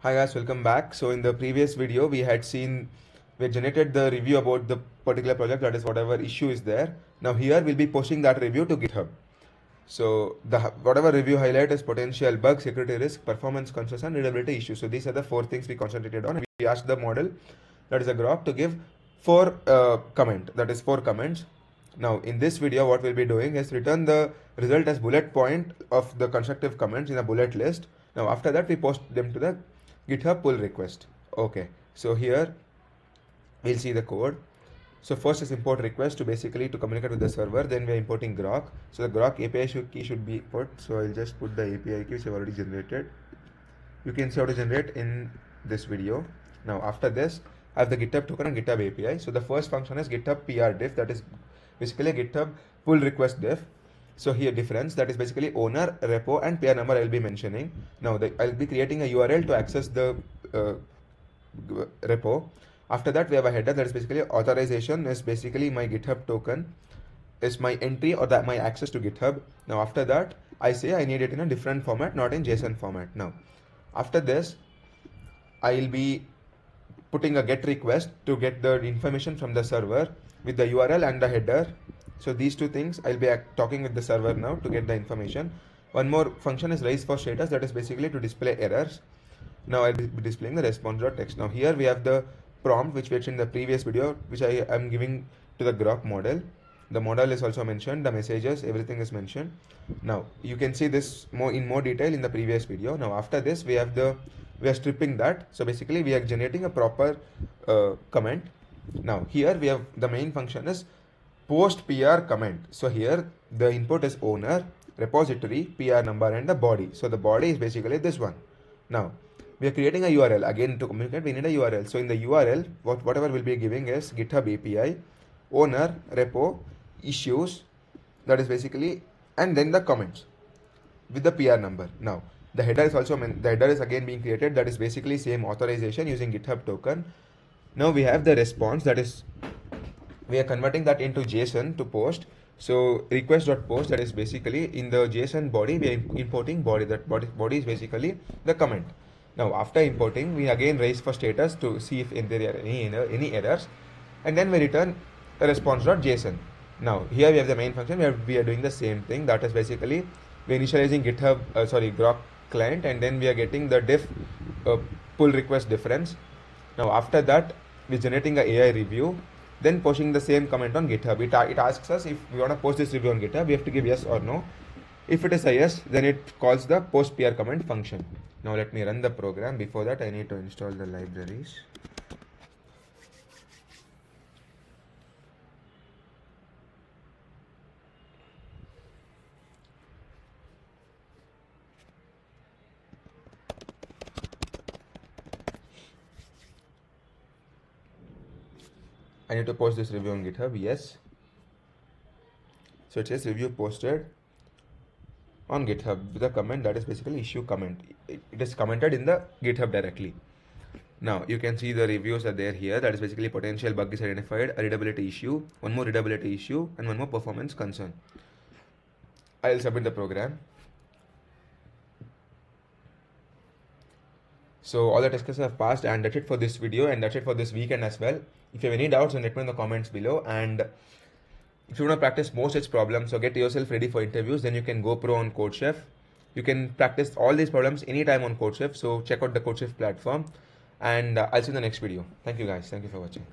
Hi guys, welcome back. So in the previous video, we had generated the review about the particular project, that is whatever issue is there. Now here we'll be posting that review to GitHub. So whatever review highlight is potential bug, security risk, performance concerns, and readability issues. So these are the 4 things we concentrated on. We asked the model, that is a grok, to give 4 comments. Now in this video, what we'll be doing is return the result as bullet point of the constructive comments in a bullet list. Now after that, we post them to the GitHub pull request. Okay, so here we'll see the code. So first is import request to communicate with the server. Then we're importing grok. So the grok API key should be put. So I'll just put the API key which I've already generated. You can see how to generate in this video. Now after this, I have the GitHub token and GitHub API. So the first function is GitHub PR diff, that is basically a GitHub pull request diff. So here difference, that is basically owner, repo, and PR number I'll be mentioning. Now I'll be creating a URL to access the repo. After that, we have a header, that is basically authorization is basically my GitHub token is my entry or my access to GitHub. Now after that, I say I need it in a different format, not in JSON format. Now after this, I'll be putting a get request to get the information from the server with the URL and the header. So these 2 things, I'll be talking with the server now to get the information. One more function is raise for status, that is basically to display errors. Now I'll be displaying the response.txt. Now here we have the prompt which we had in the previous video, which I am giving to the grok model. The model is also mentioned, the messages, everything is mentioned. Now you can see this in more detail in the previous video. Now after this, we are stripping that. So basically we are generating a proper comment. Now here we have the main function is post PR comment. So here the input is owner, repository, PR number, and the body. So the body is basically this one. Now we are creating a URL. Again, to communicate, we need a URL. So in the URL, whatever we'll be giving is GitHub API, owner, repo, issues, that is basically, and then the comments with the PR number. Now the header is again being created, that is basically same authorization using GitHub token. Now we have the response, that is we are converting that into JSON to post. So request.post, that is basically in the JSON body, we are importing body. That body is basically the comment. Now after importing, we again raise for status to see if there are any errors, and then we return a response.json. Now here we have the main function. We are doing the same thing. That is basically we're initializing grok client, and then we are getting the diff pull request difference. Now after that, we're generating an AI review, then posting the same comment on GitHub. It asks us if we want to post this review on GitHub. We have to give yes or no. If it is a yes, then it calls the post PR comment function. Now let me run the program. Before that, I need to install the libraries. I need to post this review on GitHub. Yes. So it says review posted on GitHub with a comment, that is basically issue comment. It is commented in the GitHub directly. Now you can see the reviews are there here. That is basically potential bug is identified, a readability issue, one more readability issue, and one more performance concern. I'll submit the program. So all the test cases have passed, and that's it for this video, and that's it for this weekend as well. If you have any doubts, then let me know in the comments below. And if you want to practice more such problems or get yourself ready for interviews, then you can go pro on CodeChef. You can practice all these problems anytime on CodeChef. So check out the CodeChef platform, and I'll see you in the next video. Thank you guys. Thank you for watching.